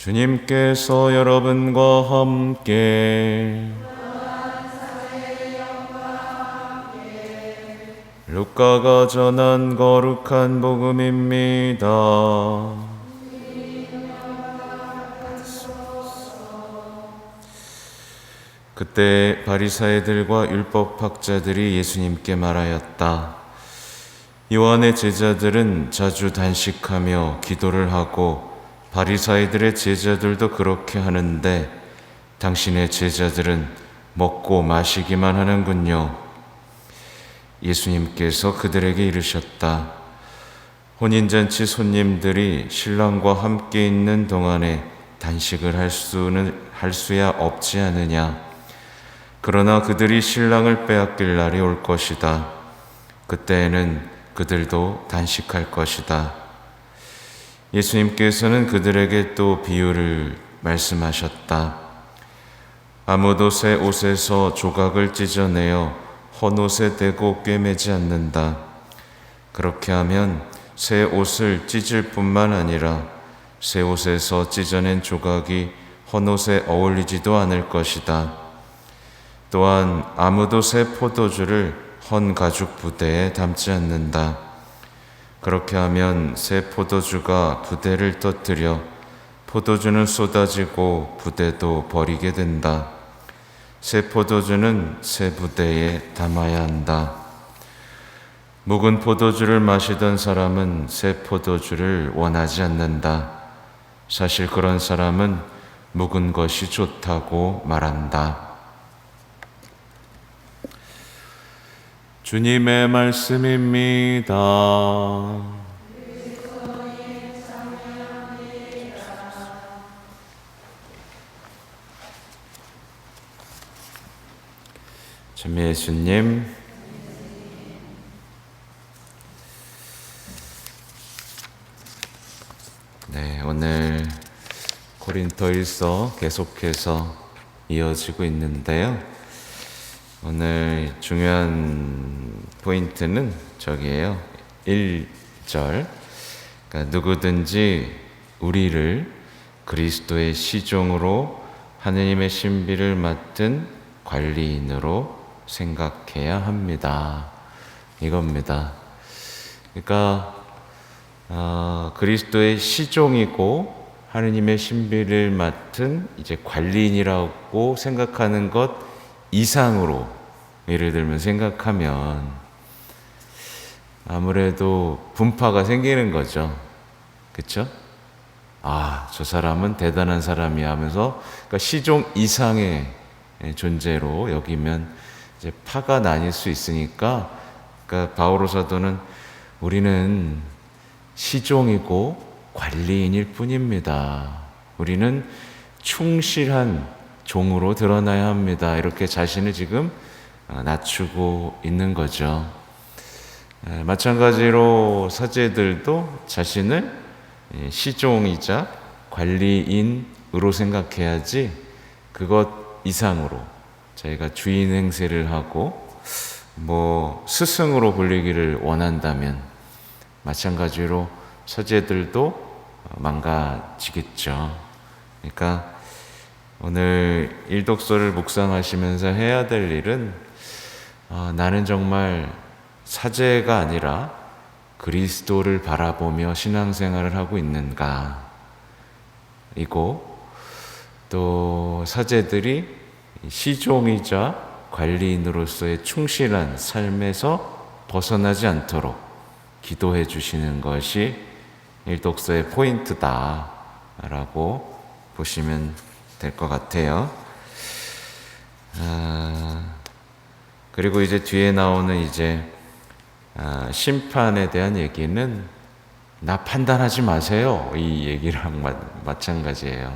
주님께서 여러분과 함께 루카가 전한 거룩한 복음입니다. 그때 바리사이들과 율법학자들이 예수님께 말하였다. 요한의 제자들은 자주 단식하며 기도를 하고 바리사이들의 제자들도 그렇게 하는데 당신의 제자들은 먹고 마시기만 하는군요. 예수님께서 그들에게 이르셨다. 혼인잔치 손님들이 신랑과 함께 있는 동안에 단식을 할 수야 없지 않으냐. 그러나 그들이 신랑을 빼앗길 날이 올 것이다. 그때에는 그들도 단식할 것이다. 예수님께서는 그들에게 또 비유를 말씀하셨다. 아무도 새 옷에서 조각을 찢어내어 헌 옷에 대고 꿰매지 않는다. 그렇게 하면 새 옷을 찢을 뿐만 아니라 새 옷에서 찢어낸 조각이 헌 옷에 어울리지도 않을 것이다. 또한 아무도 새 포도주를 헌 가죽 부대에 담지 않는다. 그렇게 하면 새 포도주가 부대를 터뜨려 포도주는 쏟아지고 부대도 버리게 된다. 새 포도주는 새 부대에 담아야 한다. 묵은 포도주를 마시던 사람은 새 포도주를 원하지 않는다. 사실 그런 사람은 묵은 것이 좋다고 말한다. 주님의 말씀입니다. 참 예수님, 오늘 고린토일서 계속해서 이어지고 있는데요. 오늘 중요한 포인트는 저기에요. 1절. 그러니까 누구든지 우리를 그리스도의 시종으로 하느님의 신비를 맡은 관리인으로 생각해야 합니다. 이겁니다. 그러니까 그리스도의 시종이고 하느님의 신비를 맡은 이제 관리인이라고 생각하는 것 이상으로 예를 들면 생각하면 아무래도 분파가 생기는 거죠. 그렇죠? 아, 저 사람은 대단한 사람이야 하면서 그러니까 시종 이상의 존재로 여기면 이제 파가 나뉠 수 있으니까 그러니까 바오로 사도는 우리는 시종이고 관리인일 뿐입니다. 우리는 충실한 종으로 드러나야 합니다. 이렇게 자신을 지금 낮추고 있는 거죠. 마찬가지로 사제들도 자신을 시종이자 관리인으로 생각해야지 그것 이상으로 저희가 주인 행세를 하고 스승으로 불리기를 원한다면 마찬가지로 사제들도 망가지겠죠. 그러니까 오늘 일독서를 묵상하시면서 해야 될 일은 나는 정말 사제가 아니라 그리스도를 바라보며 신앙생활을 하고 있는가, 이고 또 사제들이 시종이자 관리인으로서의 충실한 삶에서 벗어나지 않도록 기도해 주시는 것이 일독서의 포인트다라고 보시면 될 것 같아요. 그리고 이제 뒤에 나오는 이제 심판에 대한 얘기는 나 판단하지 마세요. 이 얘기랑 마찬가지예요.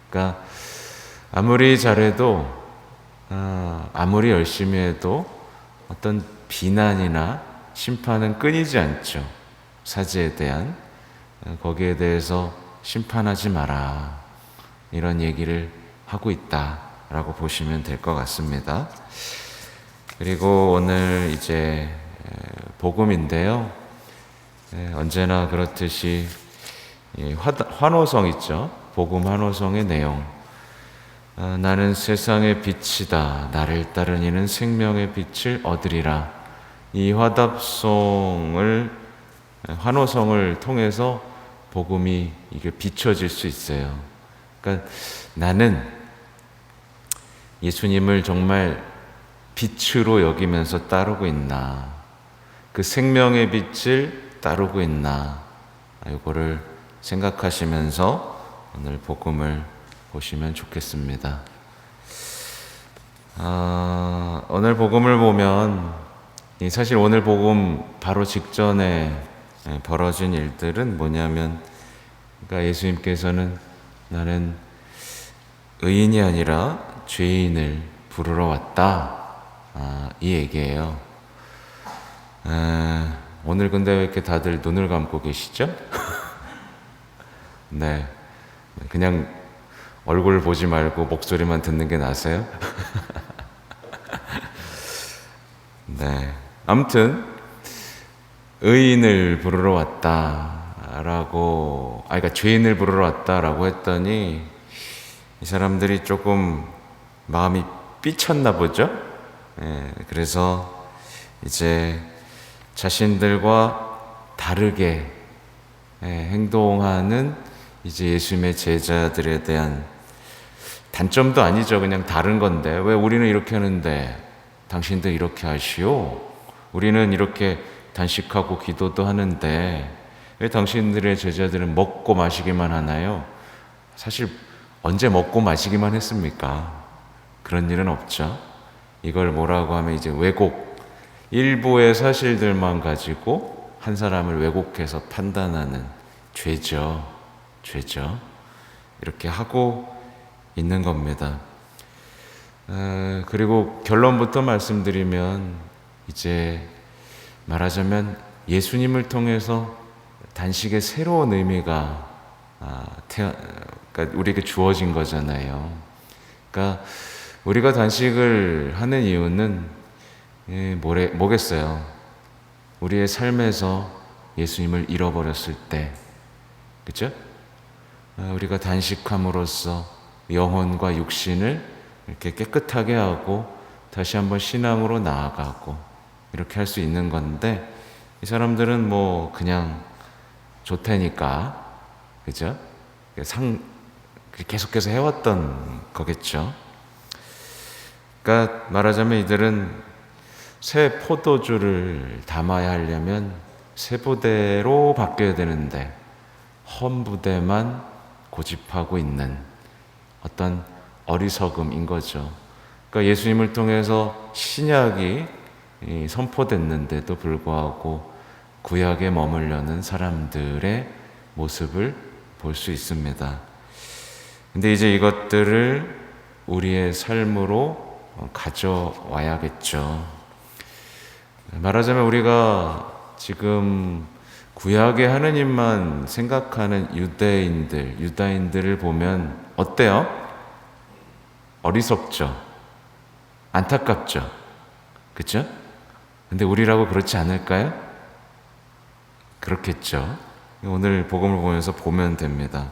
그러니까 아무리 잘해도 아무리 열심히 해도 어떤 비난이나 심판은 끊이지 않죠. 사제에 대한 거기에 대해서 심판하지 마라. 이런 얘기를 하고 있다라고 보시면 될 것 같습니다. 그리고 오늘 이제 복음인데요. 언제나 그렇듯이 환호성 있죠. 복음 한호성의 내용. 나는 세상의 빛이다. 나를 따른 이는 생명의 빛을 얻으리라. 이 화답송을 환호성을 통해서 복음이 이게 비춰질 수 있어요. 그러니까 나는 예수님을 정말 빛으로 여기면서 따르고 있나, 그 생명의 빛을 따르고 있나, 이거를 생각하시면서 오늘 복음을 보시면 좋겠습니다. 오늘 복음을 보면 사실 오늘 복음 바로 직전에 벌어진 일들은 뭐냐면, 그러니까 예수님께서는 나는 의인이 아니라 죄인을 부르러 왔다, 이 얘기예요. 오늘 근데 왜 이렇게 다들 눈을 감고 계시죠? 네, 그냥 얼굴 보지 말고 목소리만 듣는 게 나세요? 네, 아무튼 의인을 부르러 왔다라고, 그러니까 죄인을 부르러 왔다라고 했더니 이 사람들이 조금 마음이 삐쳤나 보죠. 그래서 이제 자신들과 다르게 행동하는 이제 예수님의 제자들에 대한 단점도 아니죠. 그냥 다른 건데 왜 우리는 이렇게 하는데 당신들 이렇게 하시오? 우리는 이렇게 단식하고 기도도 하는데 왜 당신들의 제자들은 먹고 마시기만 하나요? 사실 언제 먹고 마시기만 했습니까? 그런 일은 없죠. 이걸 뭐라고 하면 이제 왜곡, 일부의 사실들만 가지고 한 사람을 왜곡해서 판단하는 죄죠. 이렇게 하고 있는 겁니다. 그리고 결론부터 말씀드리면 이제 말하자면 예수님을 통해서 단식의 새로운 의미가 그러니까 우리에게 주어진 거잖아요. 그러니까 우리가 단식을 하는 이유는 뭐겠어요? 우리의 삶에서 예수님을 잃어버렸을 때, 그죠? 우리가 단식함으로써 영혼과 육신을 이렇게 깨끗하게 하고 다시 한번 신앙으로 나아가고 이렇게 할 수 있는 건데, 이 사람들은 뭐 그냥 좋다니까, 그죠? 계속해서 해왔던 거겠죠. 그러니까 말하자면 이들은 새 포도주를 담아야 하려면 새 부대로 바뀌어야 되는데 헌 부대만 고집하고 있는 어떤 어리석음인 거죠. 그러니까 예수님을 통해서 신약이 선포됐는데도 불구하고 구약에 머물려는 사람들의 모습을 볼 수 있습니다. 근데 이제 이것들을 우리의 삶으로 가져와야겠죠. 말하자면 우리가 지금 구약의 하느님만 생각하는 유다인들을 보면 어때요? 어리석죠? 안타깝죠? 그쵸? 근데 우리라고 그렇지 않을까요? 그렇겠죠. 오늘 복음을 보면서 보면 됩니다.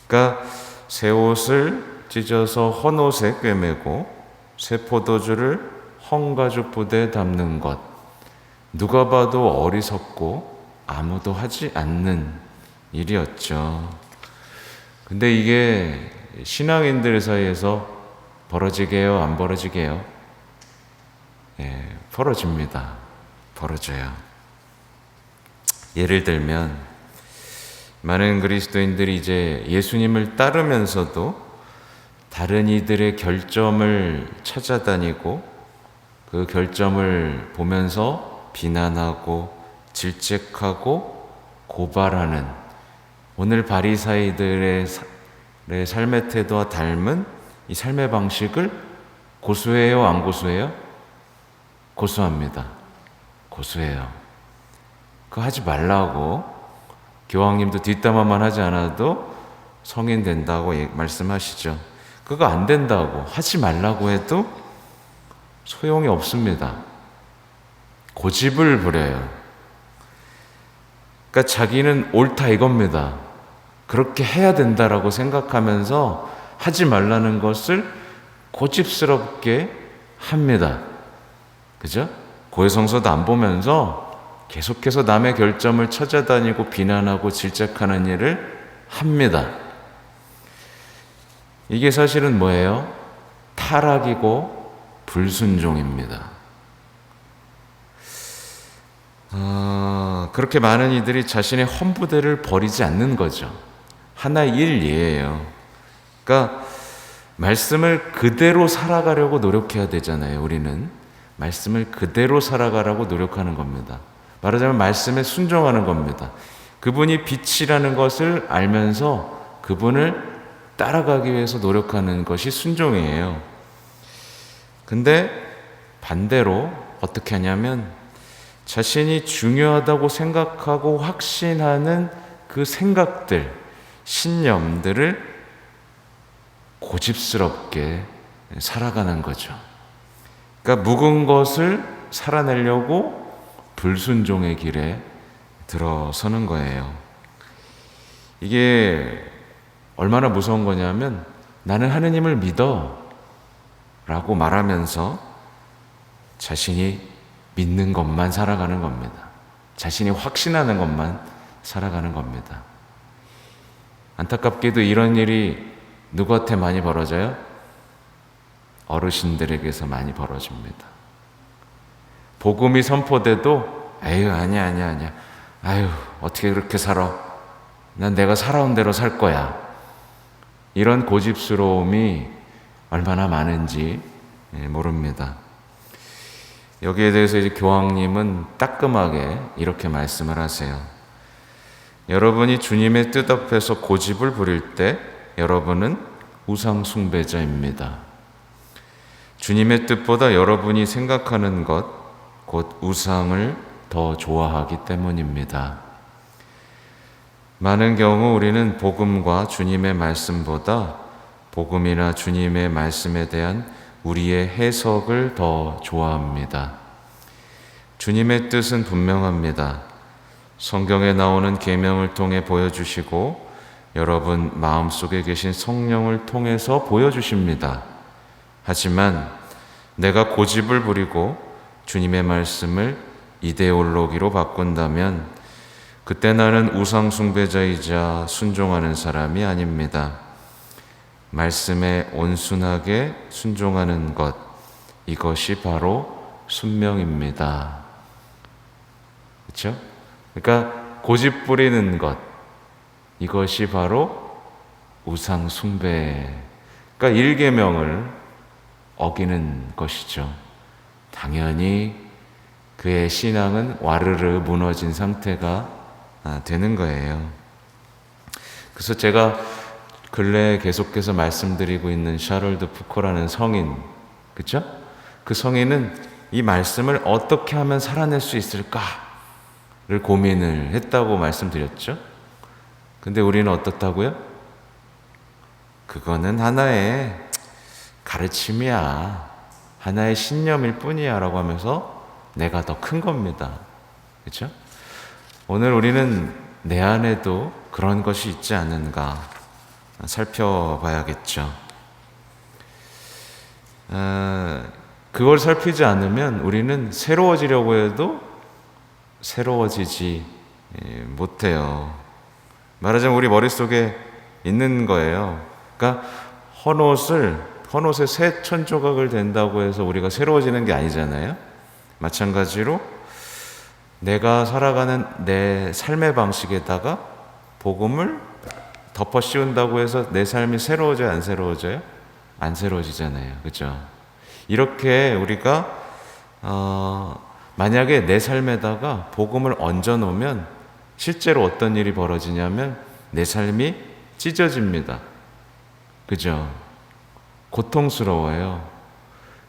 그러니까 새 옷을 찢어서 헌 옷에 꿰매고 새 포도주를 헌 가죽 부대에 담는 것, 누가 봐도 어리석고 아무도 하지 않는 일이었죠. 근데 이게 신앙인들 사이에서 벌어지게요, 안 벌어지게요? 벌어집니다. 벌어져요. 예를 들면 많은 그리스도인들이 이제 예수님을 따르면서도 다른 이들의 결점을 찾아다니고 그 결점을 보면서 비난하고 질책하고 고발하는, 오늘 바리사이들의 삶의 태도와 닮은 이 삶의 방식을 고수해요, 안 고수해요? 고수합니다. 고수해요. 그거 하지 말라고, 교황님도 뒷담화만 하지 않아도 성인 된다고 말씀하시죠. 그거 안 된다고 하지 말라고 해도 소용이 없습니다. 고집을 부려요. 그러니까 자기는 옳다 이겁니다. 그렇게 해야 된다라고 생각하면서 하지 말라는 것을 고집스럽게 합니다. 그죠? 고해성사도 안 보면서 계속해서 남의 결점을 찾아다니고 비난하고 질책하는 일을 합니다. 이게 사실은 뭐예요? 타락이고 불순종입니다. 그렇게 많은 이들이 자신의 헌부대를 버리지 않는 거죠. 하나의 일예예요. 그러니까 말씀을 그대로 살아가려고 노력해야 되잖아요. 우리는 말씀을 그대로 살아가라고 노력하는 겁니다. 말하자면 말씀에 순종하는 겁니다. 그분이 빛이라는 것을 알면서 그분을 따라가기 위해서 노력하는 것이 순종이에요. 근데 반대로 어떻게 하냐면 자신이 중요하다고 생각하고 확신하는 그 생각들, 신념들을 고집스럽게 살아가는 거죠. 그러니까 묵은 것을 살아내려고 불순종의 길에 들어서는 거예요. 이게 얼마나 무서운 거냐면 나는 하느님을 믿어 라고 말하면서 자신이 믿는 것만 살아가는 겁니다. 자신이 확신하는 것만 살아가는 겁니다. 안타깝게도 이런 일이 누구한테 많이 벌어져요? 어르신들에게서 많이 벌어집니다. 복음이 선포돼도 에휴 아니야 아유 어떻게 그렇게 살아? 난 내가 살아온 대로 살 거야. 이런 고집스러움이 얼마나 많은지 모릅니다. 여기에 대해서 이제 교황님은 따끔하게 이렇게 말씀을 하세요. 여러분이 주님의 뜻 앞에서 고집을 부릴 때 여러분은 우상 숭배자입니다. 주님의 뜻보다 여러분이 생각하는 것, 곧 우상을 더 좋아하기 때문입니다. 많은 경우 우리는 복음과 주님의 말씀보다 복음이나 주님의 말씀에 대한 우리의 해석을 더 좋아합니다. 주님의 뜻은 분명합니다. 성경에 나오는 계명을 통해 보여주시고 여러분 마음속에 계신 성령을 통해서 보여주십니다. 하지만 내가 고집을 부리고 주님의 말씀을 이데올로기로 바꾼다면 그때 나는 우상 숭배자이자 순종하는 사람이 아닙니다. 말씀에 온순하게 순종하는 것, 이것이 바로 순명입니다. 그렇죠? 그러니까 고집 부리는 것, 이것이 바로 우상 숭배. 그러니까 일계명을 어기는 것이죠. 당연히 그의 신앙은 와르르 무너진 상태가 되는 거예요. 그래서 제가 근래에 계속해서 말씀드리고 있는 샤를드 푸코라는 성인, 그렇죠? 그 성인은 이 말씀을 어떻게 하면 살아낼 수 있을까를 고민을 했다고 말씀드렸죠. 근데 우리는 어떻다고요? 그거는 하나의 가르침이야. 하나의 신념일 뿐이야 라고 하면서 내가 더 큰 겁니다. 그렇죠? 오늘 우리는 내 안에도 그런 것이 있지 않은가 살펴봐야겠죠. 그걸 살피지 않으면 우리는 새로워지려고 해도 새로워지지 못해요. 말하자면 우리 머릿속에 있는 거예요. 그러니까 헌옷에 새 천조각을 댄다고 해서 우리가 새로워지는 게 아니잖아요. 마찬가지로 내가 살아가는 내 삶의 방식에다가 복음을 덮어 씌운다고 해서 내 삶이 새로워져요? 안 새로워져요? 안 새로워지잖아요. 그렇죠? 이렇게 우리가 만약에 내 삶에다가 복음을 얹어 놓으면 실제로 어떤 일이 벌어지냐면 내 삶이 찢어집니다. 그죠? 고통스러워요.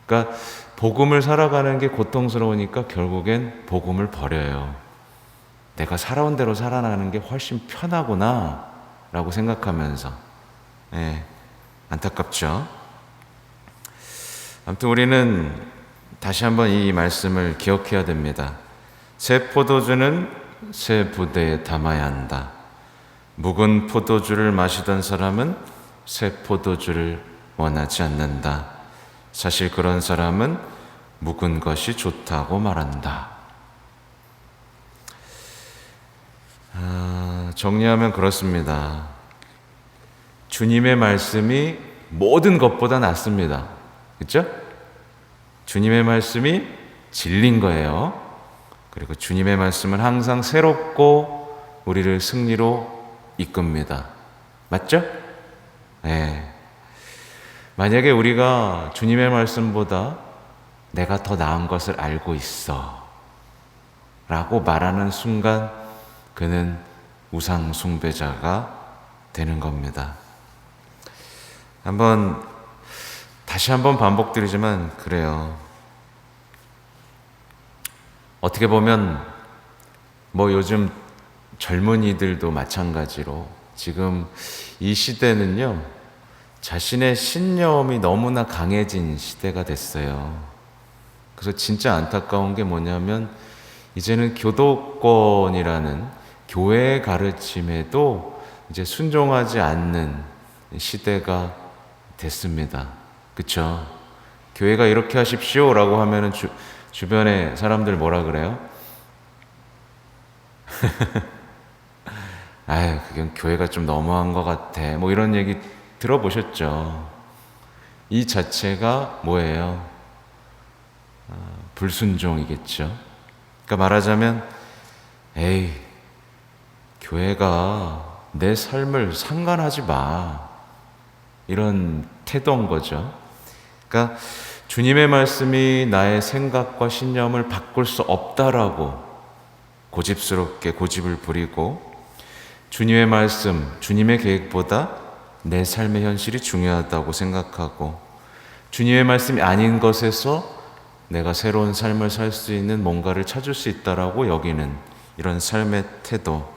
그러니까 복음을 살아가는 게 고통스러우니까 결국엔 복음을 버려요. 내가 살아온 대로 살아나는 게 훨씬 편하구나 라고 생각하면서. 안타깝죠? 아무튼 우리는 다시 한번 이 말씀을 기억해야 됩니다. 새 포도주는 새 부대에 담아야 한다. 묵은 포도주를 마시던 사람은 새 포도주를 원하지 않는다. 사실 그런 사람은 묵은 것이 좋다고 말한다. 정리하면 그렇습니다. 주님의 말씀이 모든 것보다 낫습니다. 그렇죠? 주님의 말씀이 진리인 거예요. 그리고 주님의 말씀은 항상 새롭고 우리를 승리로 이끕니다. 맞죠? 네. 만약에 우리가 주님의 말씀보다 내가 더 나은 것을 알고 있어 라고 말하는 순간 그는 우상 숭배자가 되는 겁니다. 다시 한번 반복드리지만 그래요. 어떻게 보면 요즘 젊은이들도 마찬가지로 지금 이 시대는요, 자신의 신념이 너무나 강해진 시대가 됐어요. 그래서 진짜 안타까운 게 뭐냐면 이제는 교도권이라는 교회의 가르침에도 이제 순종하지 않는 시대가 됐습니다. 그쵸? 교회가 이렇게 하십시오 라고 하면은 주변에 사람들 뭐라 그래요? 아유, 그건 교회가 좀 너무한 것 같아. 이런 얘기 들어보셨죠? 이 자체가 뭐예요? 불순종이겠죠. 그러니까 말하자면, 에이, 교회가 내 삶을 상관하지 마. 이런 태도인 거죠. 그러니까 주님의 말씀이 나의 생각과 신념을 바꿀 수 없다라고 고집스럽게 고집을 부리고 주님의 말씀, 주님의 계획보다 내 삶의 현실이 중요하다고 생각하고 주님의 말씀이 아닌 것에서 내가 새로운 삶을 살 수 있는 뭔가를 찾을 수 있다라고 여기는 이런 삶의 태도,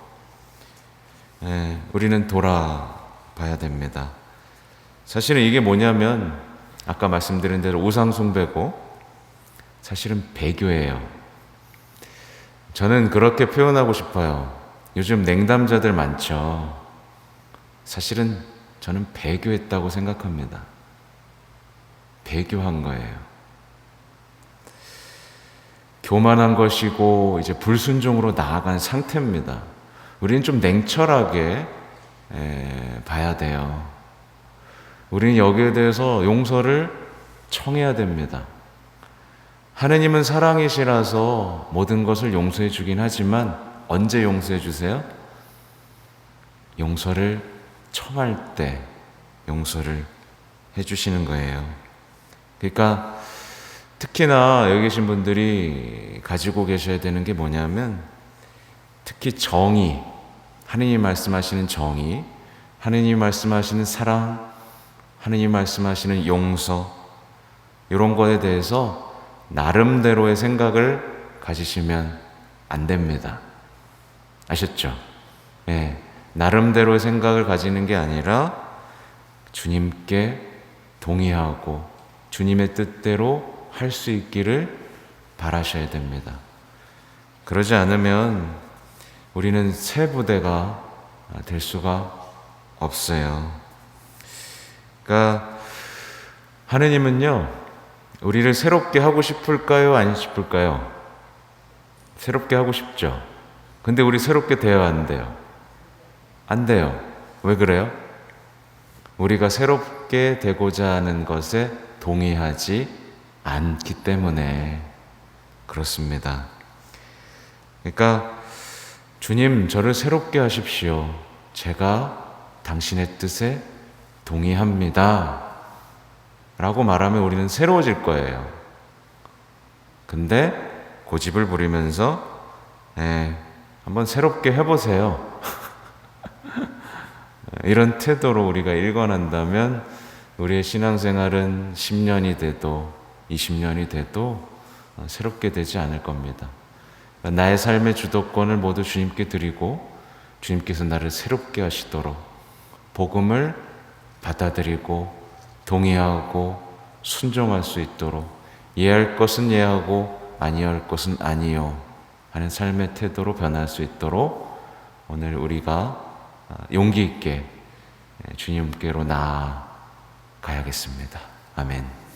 우리는 돌아봐야 됩니다. 사실은 이게 뭐냐면 아까 말씀드린 대로 우상 숭배고 사실은 배교예요. 저는 그렇게 표현하고 싶어요. 요즘 냉담자들 많죠. 사실은 저는 배교했다고 생각합니다. 배교한 거예요. 교만한 것이고 이제 불순종으로 나아간 상태입니다. 우리는 좀 냉철하게 봐야 돼요. 우리는 여기에 대해서 용서를 청해야 됩니다. 하느님은 사랑이시라서 모든 것을 용서해 주긴 하지만 언제 용서해 주세요? 용서를 청할 때 용서를 해 주시는 거예요. 그러니까 특히나 여기 계신 분들이 가지고 계셔야 되는 게 뭐냐면 특히 정의, 하느님 말씀하시는 정의, 하느님 말씀하시는 사랑, 하느님 말씀하시는 용서, 이런 거에 대해서 나름대로의 생각을 가지시면 안 됩니다. 아셨죠? 나름대로의 생각을 가지는 게 아니라 주님께 동의하고 주님의 뜻대로 할 수 있기를 바라셔야 됩니다. 그러지 않으면 우리는 새 부대가 될 수가 없어요. 그러니까 하느님은요, 우리를 새롭게 하고 싶을까요? 안 싶을까요? 새롭게 하고 싶죠. 근데 우리 새롭게 돼야 안 돼요? 안 돼요. 왜 그래요? 우리가 새롭게 되고자 하는 것에 동의하지 않기 때문에 그렇습니다. 그러니까 주님, 저를 새롭게 하십시오. 제가 당신의 뜻에 동의합니다. 라고 말하면 우리는 새로워질 거예요. 근데 고집을 부리면서 한번 새롭게 해보세요. 이런 태도로 우리가 일관한다면 우리의 신앙생활은 10년이 돼도 20년이 돼도 새롭게 되지 않을 겁니다. 나의 삶의 주도권을 모두 주님께 드리고 주님께서 나를 새롭게 하시도록 복음을 받아들이고 동의하고 순종할 수 있도록 이해할 것은 이해하고 아니할 것은 아니요 하는 삶의 태도로 변할 수 있도록 오늘 우리가 용기 있게 주님께로 나아가야겠습니다. 아멘.